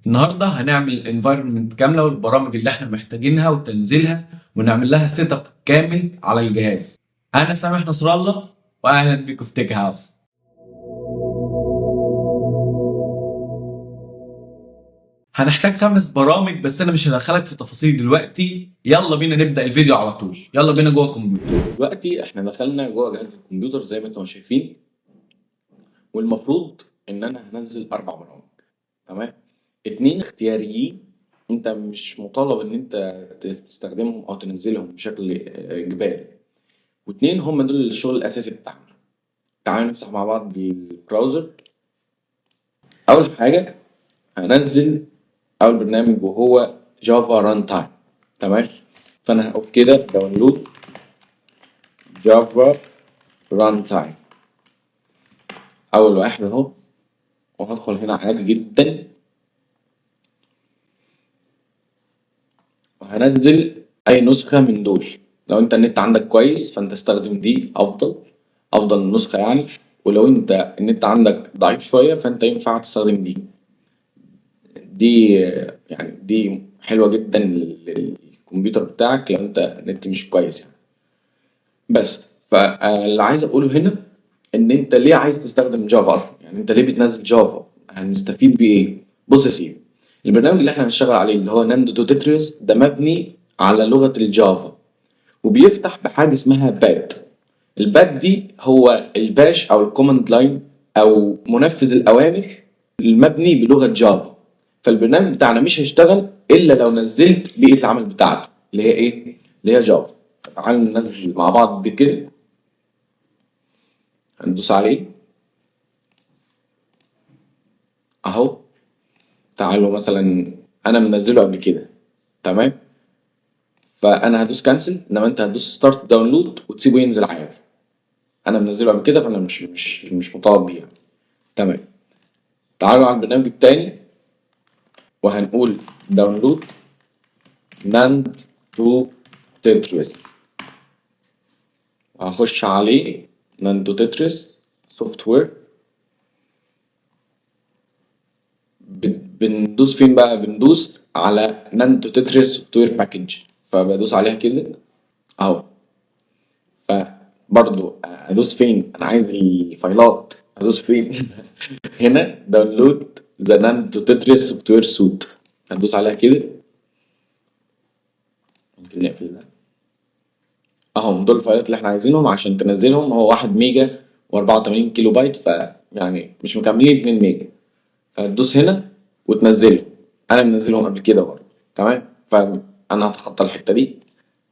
النهارده هنعمل انفايرمنت كامله والبرامج اللي احنا محتاجينها وتنزيلها ونعمل لها سيت اب كامل على الجهاز. انا سامح نصر الله، واهلا بيكم في تيك هاوس. هنحتاج 5 برامج بس انا مش هدخلك في تفاصيل دلوقتي. يلا بينا نبدا الفيديو على طول. يلا بينا جوه الكمبيوتر. دلوقتي احنا دخلنا جوه جهاز الكمبيوتر زي ما انتم شايفين، والمفروض ان انا هنزل 4 برامج. تمام، 2 اختياريين، انت مش مطالب ان انت تستخدمهم او تنزلهم بشكل اجباري، و2 هم دول الشغل الاساسي بتاعنا. تعالوا نفتح مع بعض البراوزر. اول حاجه هنزل اول برنامج وهو جافا ران تايم. تمام، فانا هقف كده في داونلود جافا ران تايم، اول واحد اهو، وهدخل هنا عادي جدا وهنزل اي نسخة من دول. لو انت النت عندك كويس فانت استخدم دي افضل نسخة يعني، ولو انت النت عندك ضعيف شوية فانت ينفع تستخدم دي يعني دي حلوة جدا للكمبيوتر بتاعك لو انت النت مش كويس يعني. بس فاللي عايز اقوله هنا ان انت ليه عايز تستخدم جافا اصلا، يعني انت ليه بتنزل جافا، هنستفيد بايه؟ بص يا سيدي، البرنامج اللي احنا هنشتغل عليه اللي هو ناندو تو تتريس ده مبني على لغة الجافا، وبيفتح بحاجة اسمها بات. البات دي هو الباش او الكوماند لاين او منفذ الاوامر المبني بلغة جافا. فالبرنامج بتاعنا مش هيشتغل الا لو نزلت بيئة العمل بتاعته اللي هي ايه؟ اللي هي جافا. تعالوا ننزل مع بعض بكده، هندوس عليه اهو. تعالوا مثلا انا منزله قبل كده، تمام، فانا هدوس كانسل، انما انت هتدوس ستارت داونلود وتسيبه ينزل عادي. انا منزله قبل كده فانا مش مطالب بيه يعني. تمام، تعالوا على البرنامج التاني وهنقول داونلود ناند تو تتريس، وهخش عليه ناندو تتريس سوفت وير. بندوس فين بقى؟ بندوس على ناندو تتريس سوفت وير باكج، فبدوس عليها كده اهو. فبرضو ادوس فين؟ انا عايز الفايلات، ادوس فين؟ هنا داونلود ذا ناندو تتريس سوفت وير سوت، هندوس عليها كده. ممكن نقفل ده اهو. دول الفايلات اللي احنا عايزينهم عشان تنزلهم، هو 1 ميجا و84 كيلو بايت، فيعني مش مكملين 2 ميجا. فهتدوس هنا وتنزله، انا منزلهم قبل كده برضه. تمام، فانا هتخطى الحته دي،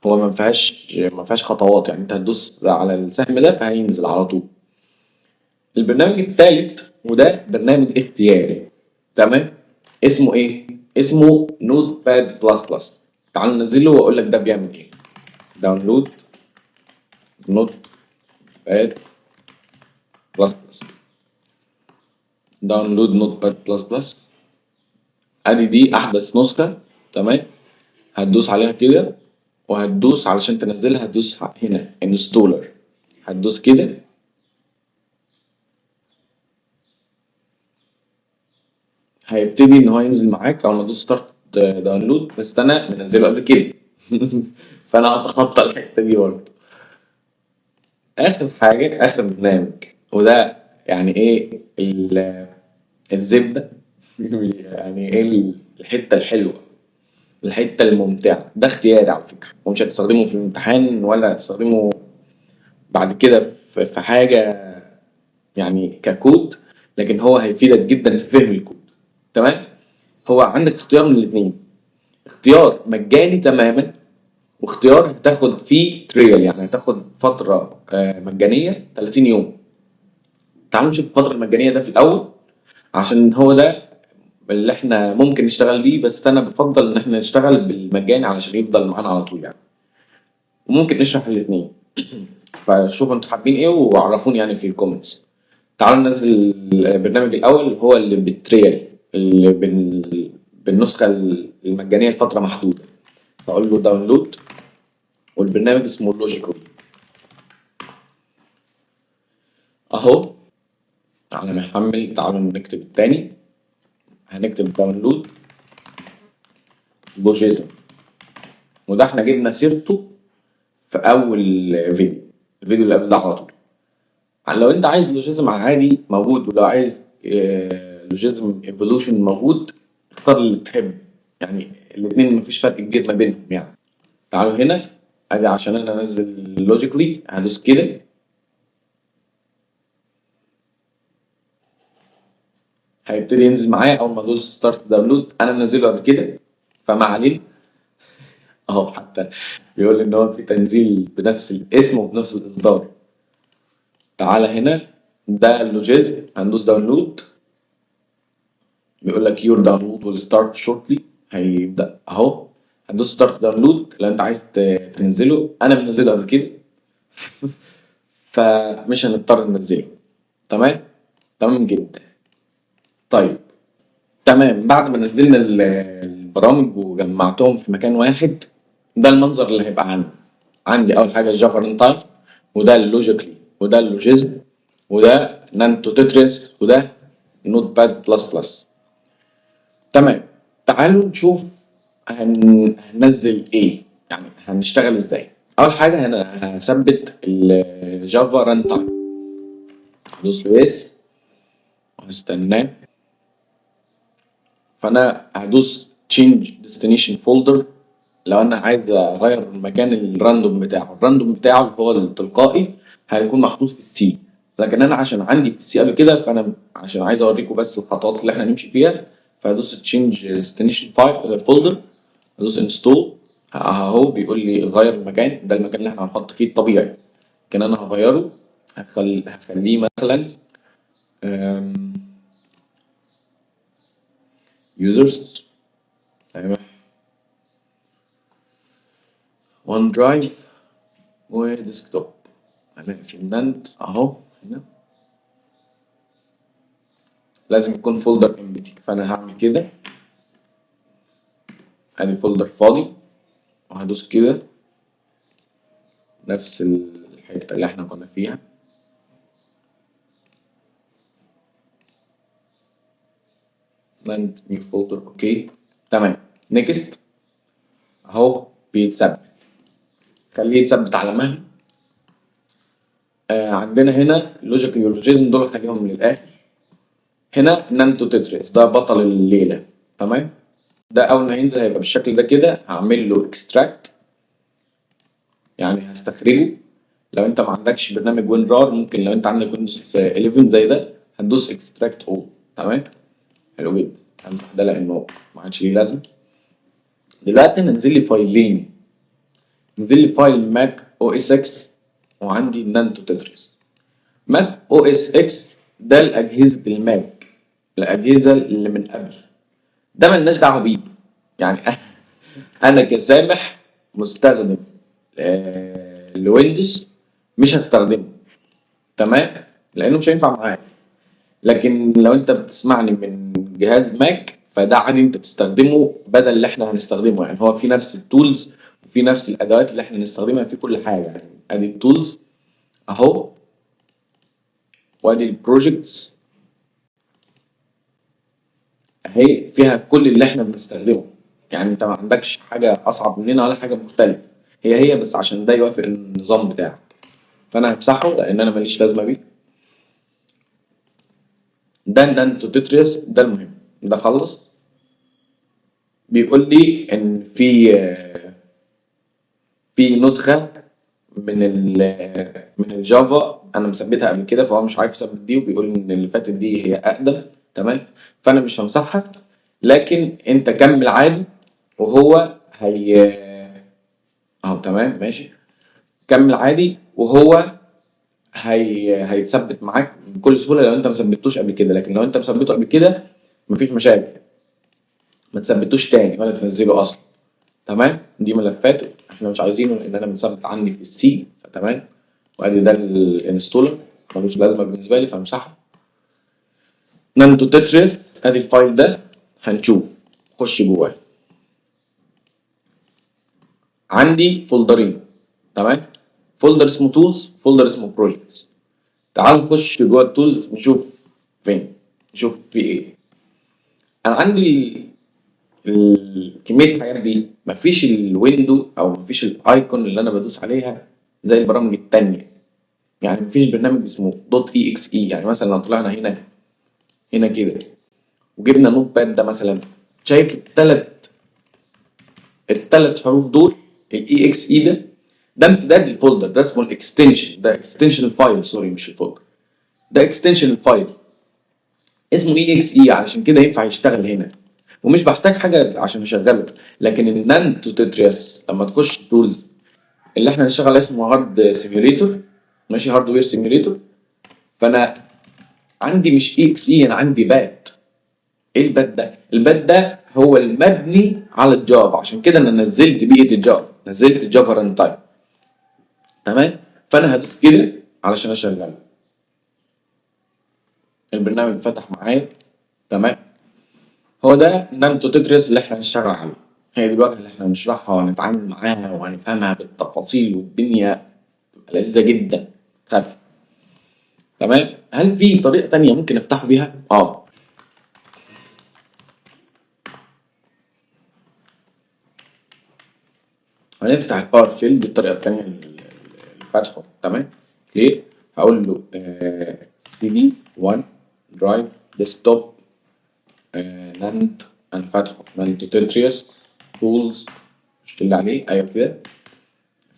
هو ما فيهاش خطوات يعني، انت هتدوس على السهم ده فهينزل على طول. البرنامج الثالث وده برنامج اختياري، تمام، اسمه ايه؟ اسمه نوت باد بلس بلس. تعالوا ننزله واقول لك ده بيعمل ايه. داونلود نوت باد بلس بلس، داونلود نوت باد بلس بلس، ادي دي احدث نسخه. تمام، هتدوس عليها كده وهتدوس علشان تنزلها، هتدوس هنا انستولر، هتدوس كده. هيبتدي ان هو ينزل معاك اول ما تدوس ستارت داونلود، بس انا منزله قبل كده فانا هتخطى الحته دي برضه. اخر حاجه، اخر برنامج، وده يعني ايه الزبده يعني ايه الحته الحلوه، الحته الممتعه، ده اختياري على فكره، ومش هتستخدمه في الامتحان ولا هتستخدمه بعد كده في حاجه يعني ككود، لكن هو هيفيدك جدا في فهم الكود. تمام، هو عندك اختيار من الاثنين، اختيار مجاني تماما واختيار هتاخد فيه تريال، يعني هتاخد فترة مجانية 30 يوم. تعالوا نشوف الفترة المجانية ده في الأول، عشان هو ده اللي احنا ممكن نشتغل بيه، بس أنا بفضل إن احنا نشتغل بالمجاني علشان يفضل معانا على طول يعني، وممكن نشرح الاتنين. فشوفوا انتوا حابين ايه وعرفوني يعني في الكومنتس. تعالوا ننزل البرنامج الأول هو اللي بالتريال، اللي بالنسخة المجانية لفترة محدودة. هقول له داونلود، والبرنامج اسمه لوجيكو اهو. على ما يحمل تعالوا نكتب التاني، هنكتب داونلود لوجيزم، وده احنا جبنا سيرته في اول فيديو، الفيديو اللي قبل ده على طول. لو انت عايز لوجيزم عادي موجود، ولو عايز لوجيزم ايفولوشن موجود، اختار اللي تحب، يعني الاثنين مفيش فرق كبير ما بينهم يعني. تعالوا هنا ادي عشان انا انزل لوجيكلي، هدوس كده هيبتدي ينزل معايا. اول ما ادوس ستارت داونلود انا منزله قبل كده فما عليه اهو، حتى بيقول لي ان هو في تنزيل بنفس الاسم وبنفس الاصدار. تعالى هنا ده اللوجيزم، هندوس داونلود، بيقول لك يور داونلود ويل ستارت شورتلي، هيبدا اهو. هندوس ستارت داونلود لو انت عايز تنزله، انا منزله قبل كده فمش هنضطر ننزله. تمام، تمام جدا. طيب تمام، بعد ما نزلنا البرامج وجمعتهم في مكان واحد، ده المنظر اللي هيبقى عندي اول حاجه الجافا ران تايم، وده اللوجيكلي، وده اللوجيزم، وده نانتو تتريس، وده نوت باد بلس بلس. تمام، تعالوا نشوف هننزل ايه، يعني هنشتغل ازاي. اول حاجه انا هثبت الجافا ران تايم، ادوس له يس وهستناه. فانا هدوس change destination folder لو انا عايز اغير مكان الراندوم بتاعه. الراندوم بتاعه اللي هو التلقائي هيكون محطوط في السي، لكن انا عشان عندي في السي قبل كده، فانا عشان عايز اوريكم بس الخطوات اللي احنا نمشي فيها، فهدوس change destination folder، هدوس install. اهو بيقول لي غير المكان، ده المكان اللي احنا هنحط فيه الطبيعي، لكن انا هغيره، هخليه مثلا users، سامح ون درايف وديسكتوب. هنلاقي في الناند اهو هنا لازم يكون فولدر امبتي، فانا هعمل كده ادي فولدر فاضي، وهدوس كده نفس الحته اللي احنا كنا فيها، ناند نيو فولدر. اوكي تمام، نيكست اهو بيتثبت، خليه يتثبت على مهل. عندنا هنا لوجيك نيولوجيزم دول خليهم للاخر. هنا نانتو تتريس ده بطل الليله. تمام، ده اول ما ينزل هيبقى بالشكل ده كده، هعمل له اكستراكت يعني هستخرجه. لو انت ما عندكش برنامج وين رار، ممكن لو انت عندك ويندوز 11 زي ده هتدوس اكستراكت اول. تمام، حلو جدا، همسح ده لانه ما عادش ليه لازمه. دلوقتي ننزل لي فايلين، نزل لي فايل ماك او اس اكس، وعندي نانتو تتريس. ماك او اس اكس ده الاجهزه الماك، الاجهزه اللي من قبل، ده ملناش دعوه بيه يعني. انا كسامح مستخدم لويندوز مش هستخدمه، تمام، لانه مش هينفع معاك. لكن لو انت بتسمعني من جهاز ماك فده عادي انت تستخدمه بدل اللي احنا هنستخدمه، يعني هو في نفس التولز وفي نفس الادوات اللي احنا هنستخدمها في كل حاجه. يعني ادي التولز اهو، وادي البروجكتس اهي، فيها كل اللي احنا بنستخدمه. يعني انت ما عندكش حاجه اصعب مننا ولا حاجه مختلفه، هي بس عشان ده يوافق النظام بتاعك. فانا همسحه لان انا ماليش لازمه بيه. ده نانتو تتريس ده المهم، ده خلص. بيقول لي ان في نسخه من الجافا انا مثبتها قبل كده، فهو مش عارف يثبت دي، وبيقول ان اللي فاتت دي هي اقدم. تمام، فانا مش همسحها، لكن انت كمل عادي وهو اهو تمام ماشي، كمل عادي وهو هيتثبت معاك بكل سهوله لو انت ما ثبتوش قبل كده. لكن لو انت مثبته قبل كده مفيش مشاكل، ما تثبتوش تاني ولا تنزله اصلا. تمام، دي ملفاته احنا مش عايزينه لان انا مثبت عندي في السي، فتمام. وادي ده الانستولر ملوش لازمه بالنسبه لي فامسحه. نانتو تتريس ادي الفايل ده، هنشوف خش جواه. عندي فولدرين، تمام، فولدر اسمه تولز، فولدر اسمه بروجكتس. تعال نخش جوه التولز نشوف فين، نشوف في ايه. انا عندي كميه الحاجات دي مفيش الويندو او مفيش الايكون اللي انا بدوس عليها زي البرامج التانية. يعني مفيش برنامج اسمه دوت اي اكس اي. يعني مثلا لو طلعنا هنا كده وجبنا نوت باد ده مثلا، شايف التلات حروف دول، الاي اكس اي ده امتداد الفولدر، ده اسمه الاكستنشن، ده اكستنشن الفايل، سوري مش الفولدر، ده اكستنشن الفايل اسمه اي اكس اي، علشان كده ينفع يشتغل هنا ومش بحتاج حاجه عشان اشغله. لكن النانتو تترياس لما تخش تولز اللي احنا هنشتغل اسمه هارد سيميوليتور، ماشي، هاردوير سيميوليتور، فانا عندي مش اي اكس اي، انا عندي بات. ايه البات ده؟ البات ده هو المبني على الجافا، عشان كده انا نزلت بيئه الجافا، نزلت الجافا ران تايم. تمام، فانا هدوس كده علشان اشغله، البرنامج فتح معايا. تمام، هو ده نانتو تتريس اللي احنا هنشتغل عليه. هي دي الواجهه اللي احنا هنشرحها وهنتعامل معاها وهنفهمها بالتفاصيل، والدنيا تبقى لذيذه جدا، خف. تمام، هل في طريقه تانية ممكن افتحه بيها؟ هنفتح الباور شيل، دي الطريقه التانية اللي فاتحه. تمام، ليه؟ هقول له سي دي 1 درايف ديسكتوب نانت، انا فاتحه نانتو تتريس تولز، مش اللي عليه، ايوه كده،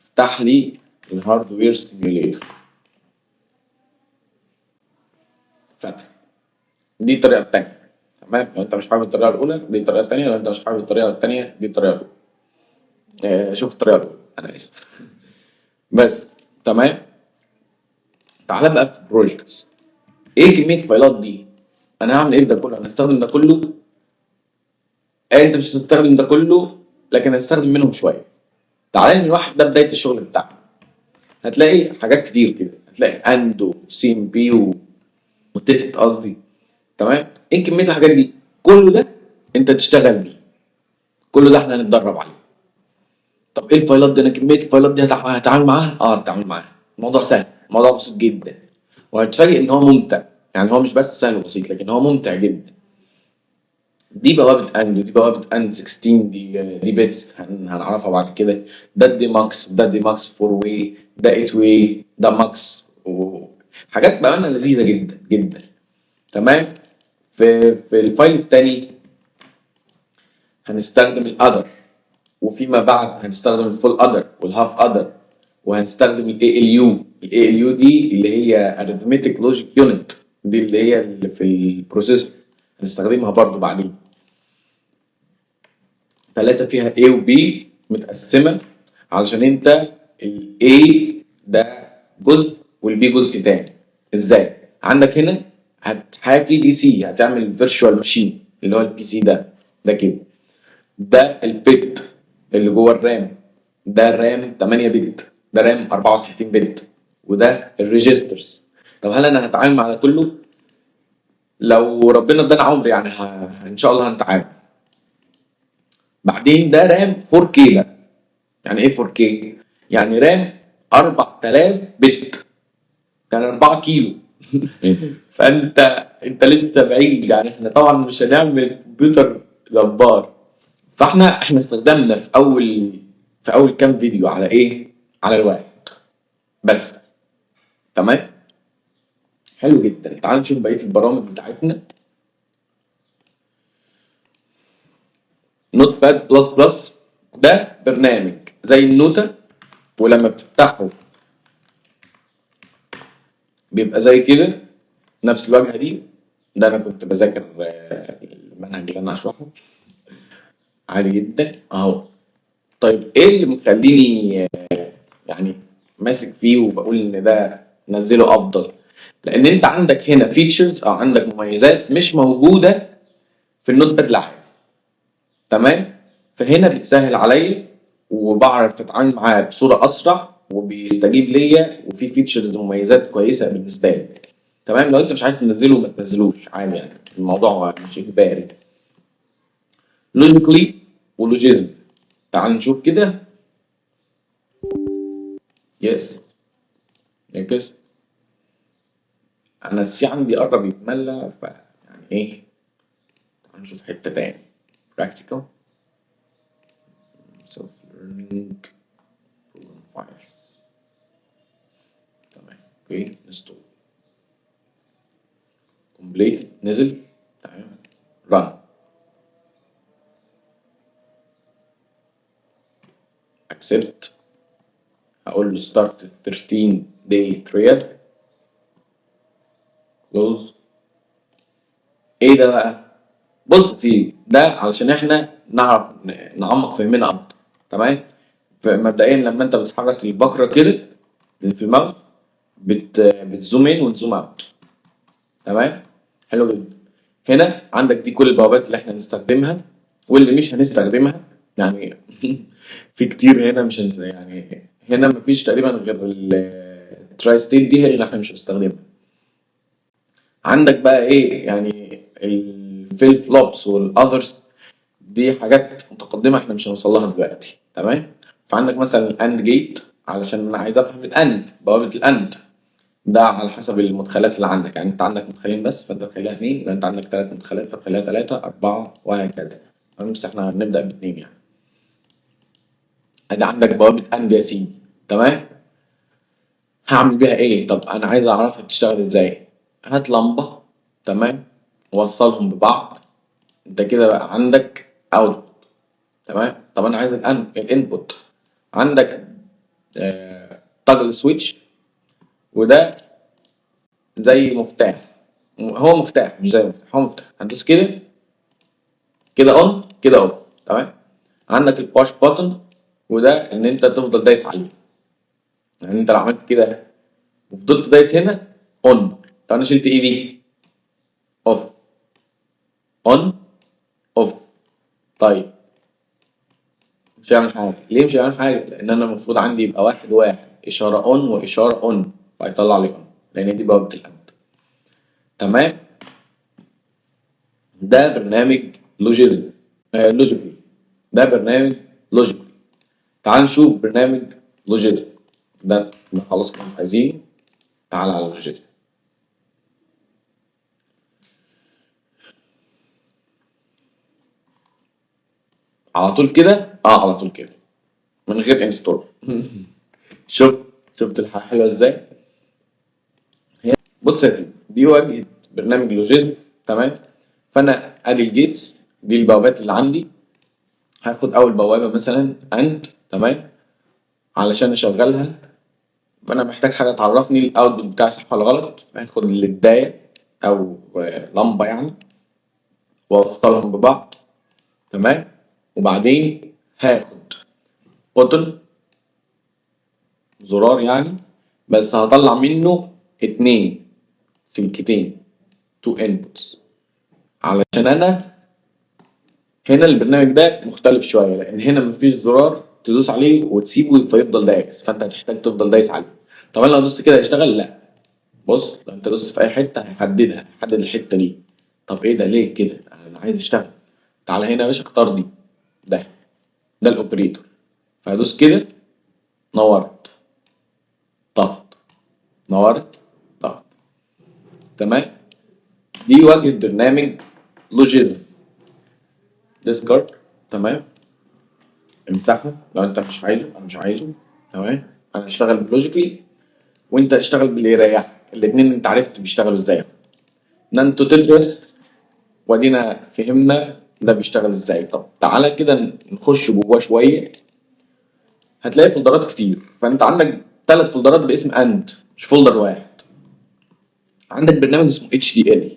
افتح لي الهاردوير سيميوليتر. فتح، دي الطريقه الثانيه. تمام، لو انت مش حابب الطريقه الاولى دي الطريقه الثانيه، لو انت مش حابب الطريقه الثانيه دي الطريقه الاولى. شوف الطريقه الاولى، انا اسف. بس تمام، تعالى بقى في البروجكتس. ايه كميه الفايلات دي؟ انا هعمل ايه ده كله؟ انا هستخدم ده كله؟ انت مش هتستخدم ده كله، لكن هستخدم منهم شويه. تعالى الواحد ده بدايه الشغل بتاعه، هتلاقي حاجات كتير كده، هتلاقي اندو سي ام بي وتيست قصدي. تمام، ايه كميه الحاجات دي؟ كله ده انت تشتغل بيه، كله ده احنا هنتدرب عليه. طب ايه الفايلات دي؟ انا كميه الفايلات دي هتعامل معاها؟ هتعامل معاها، الموضوع سهل، الموضوع بسيط جدا، وهتفاجئ ان هو ممتع. يعني هو مش بس سهل وبسيط، لكن هو ممتع جدا. دي بوابه اند، ودي بوابه اند 16، دي بيتس هنعرفها بعد كده. ده الدي ماكس، ده الدي ماكس 4 واي، ده 8 واي، ده ماكس، وحاجات بامانه لذيذه جدا جدا. تمام، في الفايل التاني هنستخدم الأذر، وفيما بعد هنستخدم الفول أذر والهاف أذر، وهنستخدم ال ALU. ال ALU دي اللي هي Arithmetic Logic Unit، دي اللي هي اللي في البروسيس، هنستخدمها برضو بعدين. ثلاثة فيها A و B متقسمة، علشان انت ال A ده جزء وال B جزء تاني. ازاي؟ عندك هنا هتحاكي بي سي، هتعمل فيرتشوال ماشين اللي هو البي سي ده كده. ده البت اللي جوه الرام، ده الرام 8 بت، ده رام 64 بت، وده الريجسترز. طب هل انا هتعامل مع ده كله؟ لو ربنا ادانا عمر يعني ان شاء الله هنتعامل. بعدين ده رام 4K بقى. يعني ايه 4K؟ يعني رام 4000 بت، يعني 4 كيلو. فانت لسه بعيد، يعني احنا طبعا مش هنعمل كمبيوتر جبار. فاحنا استخدمنا في اول كام فيديو على ايه؟ على الواحد بس. تمام، حلو جدا. تعال نشوف بقيه البرامج بتاعتنا. نوت باد بلس بلس ده برنامج زي النوتة، ولما بتفتحه بيبقى زي كده، نفس الواجهه دي. ده انا كنت بذاكر المنهج اللي انا هشرحه عادي جدا اهو. طيب ايه اللي مخليني يعني ماسك فيه وبقول ان ده نزله افضل؟ لان انت عندك هنا فيتشرز او عندك مميزات مش موجوده في النوت باد العادي. تمام، فهنا بتسهل عليا وبعرف اتعامل معاه بصوره اسرع وبيستجيب ليا، وفي فيتشرز ومميزات كويسه بالنسبه لي. تمام، لو انت مش عايز تنزله ما تنزلوش عادي، يعني الموضوع مش اجباري. لوجيكلي ولوجيزم، تعال نشوف كده. يس، نكست. انا السي عندي قرب يتملى، يعني ايه، تعال نشوف حته تاني. براكتيكال self learning program files. تمام اوكي نستو complete نزل. تمام run accept. هقول له start 13 day trial close. ايه ده بقى؟ بص فيه ده علشان احنا نعرف نعمق فهمنا اكتر. تمام. فمبدئيا لما انت بتحرك البكره كده اللي في الماوس بتزوم ان وتزوم اوت. تمام حلو جدا. هنا عندك دي كل البوابات اللي احنا هنستخدمها واللي مش هنستخدمها يعني في كتير هنا مش يعني هنا مفيش تقريبا غير التراي ستيت دي هي اللي احنا مش هنستخدمها. عندك بقى ايه يعني الفيل فلوبس والاذرز دي حاجات متقدمه احنا مش هنوصل لها دلوقتي. تمام. فعندك مثلا الاند جيت علشان انا عايز افهم الاند بوابه الاند ده على حسب المدخلات اللي عندك. يعني انت عندك مدخلين بس فانت تخليها 2. لو انت عندك 3 مدخلات فتخليها 3 4 وهكذا. بس احنا هنبدا ب2 يعني. ادي عندك بوابه اند يا سيدي. تمام. هعمل بيها ايه؟ طب انا عايز اعرفها بتشتغل ازاي. هات لمبه. تمام. وصلهم ببعض. انت كده بقى عندك اوتبوت. تمام. طب انا عايز الانبوت. عندك تاجل سويتش وده زي مفتاح. هو مفتاح مش زي مفتاح هو مفتاح. هندوس كده كده اون كده اوف. تمام. عندك الباش بutton وده ان انت تفضل دايس عليه. يعني انت لو عملت كده وفضلت دايس هنا اون. لو انا شلت ايدي اوف اون اوف. طيب مش هيعمل حاجه. ليه مش هيعمل حاجه؟ لان انا المفروض عندي يبقى واحد واحد اشاره اون واشاره اون فهيطلع لي اون لان دي بوابه الامد. تمام. ده برنامج لوجيزم لوجيكلي. ده برنامج لوجيكلي. تعال نشوف برنامج لوجيزم ده خلاص كنا عايزينه. تعال على لوجيزم. على طول كده على طول كده من غير انستول. شفت الحاجه حلوه ازاي. بص يا سيدي دي واجهه برنامج لوجيزم. تمام. فانا ادي الجيتس دي البوابات اللي عندي. هاخد اول بوابه مثلا اند. تمام. علشان اشغلها فانا محتاج حاجه تعرفني الاوتبوت بتاعي صح ولا غلط. فهاخد البدايه او لمبه يعني واوصلهم ببعض. تمام. وبعدين هاخد بوتن زرار يعني بس هطلع منه 2 سلكتين 2 inputs علشان انا هنا البرنامج ده مختلف شويه لان هنا مفيش زرار تدوس عليه وتسيبه فيفضل دايس فانت هتحتاج تفضل دايس عليه. طب انا لو دوست كده هيشتغل؟ لا. بص لو انت دوست في اي حته هيحددها هيحدد الحته دي. طب ايه ده ليه كده؟ انا عايز اشتغل. تعالى هنا يا باشا اختار دي. ده الاوبريتور. فهدوس كده نورت طفت نورت طفت. تمام. دي واجهه برنامج لوجيزم. ديسكارد. تمام. امسحه لو انت مش عايزه. انا مش عايزه. تمام. انا هشتغل بلوجيكلي وانت هتشتغل باللي يريحك. الاتنين انت عرفت بيشتغلوا ازاي. نان تو تدرس وادينا فهمنا ده بيشتغل ازاي. طب تعالى كده نخش جواه شويه. هتلاقي فولدرات كتير. فانت عندك 3 فولدرات باسم اند مش فولدر واحد. عندك برنامج اسمه HDL.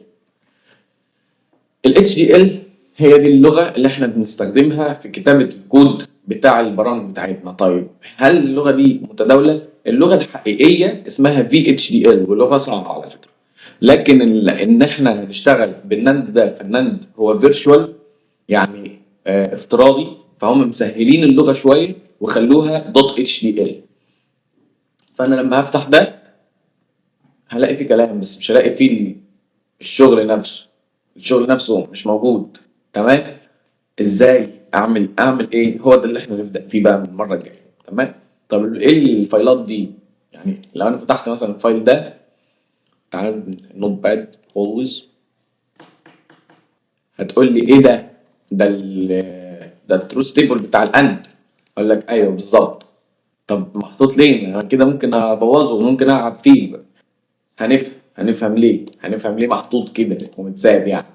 ال HDL هي دي اللغة اللي احنا بنستخدمها في كتابة الكود بتاع البرامج بتاعتنا. طيب هل اللغة دي متداولة؟ اللغة الحقيقية اسمها VHDL ولغة صعبة على فكرة. لكن ان احنا نشتغل بالنند ده فالنند هو فيرتشوال يعني افتراضي. فهم مسهلين اللغة شوية وخلوها .HDL. فانا لما هفتح ده هلاقي فيه كلام بس مش هلاقي فيه الشغل نفسه. الشغل نفسه مش موجود. تمام. ازاي اعمل ايه؟ هو ده اللي احنا نبدا فيه بقى من المره الجايه. تمام. طب ايه الفايلات دي؟ يعني لو انا فتحت مثلا الفايل ده تعال نوت باد اولويز هتقول لي ايه ده؟ ده التروث تيبل بتاع الاند. اقول لك ايوه بالظبط. طب محطوط ليه؟ انا كده ممكن ابوظه وممكن العب فيه. هنفهم ليه محطوط كده ومتساب يعني.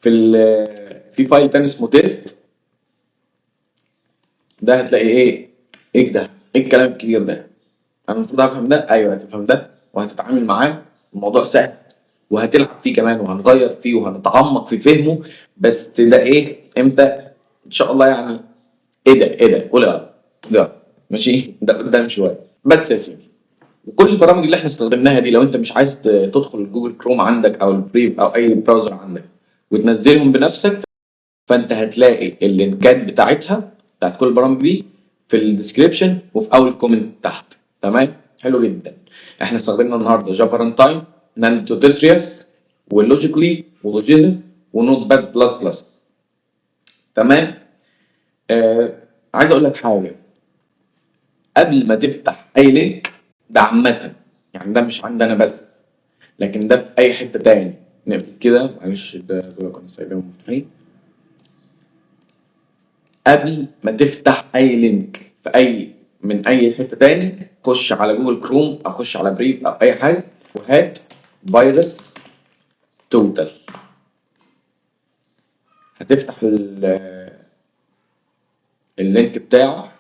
في فايل تاني اسمه تيست، ده هتلاقي ايه ده؟ ايه الكلام الكبير ده؟ انا المفروض افهم ده؟ ايوه هتفهم ده وهتتعامل معاه. الموضوع سهل وهتلعب فيه كمان وهنغير فيه وهنتعمق في فهمه. بس ده امتى ان شاء الله يعني؟ ايه ده قول يا ماشي، ده قدام شويه بس يا سيدي. وكل البرامج اللي احنا استخدمناها دي، لو انت مش عايز تدخل جوجل كروم عندك او البريف او اي براوزر عندك وتنزلهم بنفسك، فانت هتلاقي اللينكات بتاعت كل البرامج دي في الديسكريبشن وفي اول كومنت تحت. تمام، حلو جدا. احنا استخدمنا النهارده جافا ران تايم، نانتو تترياس، ولوجيكلي، ولوجيزم، ونوت باد بلس بلس. تمام. عايز اقول لك حاجه قبل ما تفتح اي لينك، ده عامه يعني، ده مش عندنا بس لكن ده في اي حته تاني. نقفل كده معلش، ده دول كنا سايبينهم مفتوحين. قبل ما تفتح اي لينك في من اي حته تاني، خش على جوجل كروم او خش على بريف او اي حاجه وهات فيروس توتال. هتفتح اللينك بتاعه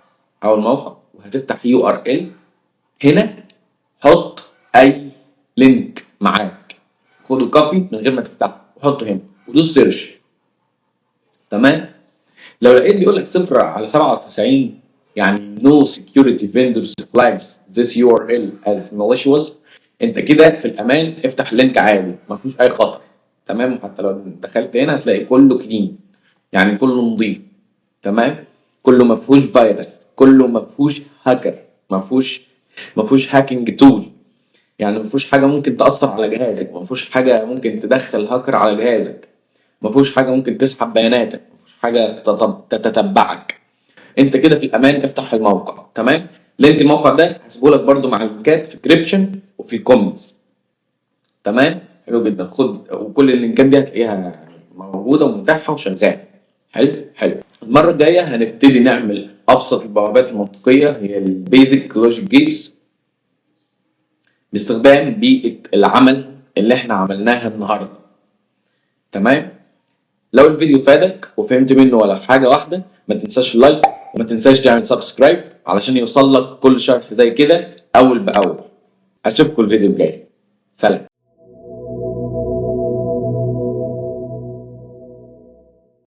او الموقع وهتفتح يو ار ال. هنا حط اي لينك معاك، خده كوبي من غير ما تفتحه وحطه هنا ودوس سيرش. تمام. لو لقيت بيقول لك 0 على 97 يعني no security vendors flags this URL as malicious، انت كده في الامان. افتح اللينك عادي ما فيهوش اي خطر. تمام. وحتى لو دخلت هنا هتلاقي كله كلين، يعني كله نظيف. تمام. كله ما فيهوش فيروس، كله ما فيهوش هاكر، ما فيهوش هاكينج تول، يعني ما فيهوش حاجه ممكن تاثر على جهازك، ما فيهوش حاجه ممكن تدخل هاكر على جهازك، ما فيهوش حاجه ممكن تسحب بياناتك، ما فيهوش حاجه تتتبعك. انت كده في الامان. افتح الموقع. تمام. لينك الموقع ده هسيبه لك برده مع اللينكات في الديسكربشن وفي الكومنتس. تمام. حلو جدا. خد، وكل اللينكات دي هتلاقيها موجوده ومتاحه وشغاله. حلو. المره الجايه هنبتدي نعمل ابسط البوابات المنطقيه، هي البيزك لوجيك جيتس، باستخدام بيئه العمل اللي احنا عملناها النهارده. تمام. لو الفيديو فادك وفهمت منه ولا حاجة واحدة، ما تنساش اللايك وما تنساش تعمل سبسكرايب علشان يوصل لك كل شرح زي كده أول بأول. أشوفكم الفيديو الجاي. سلام.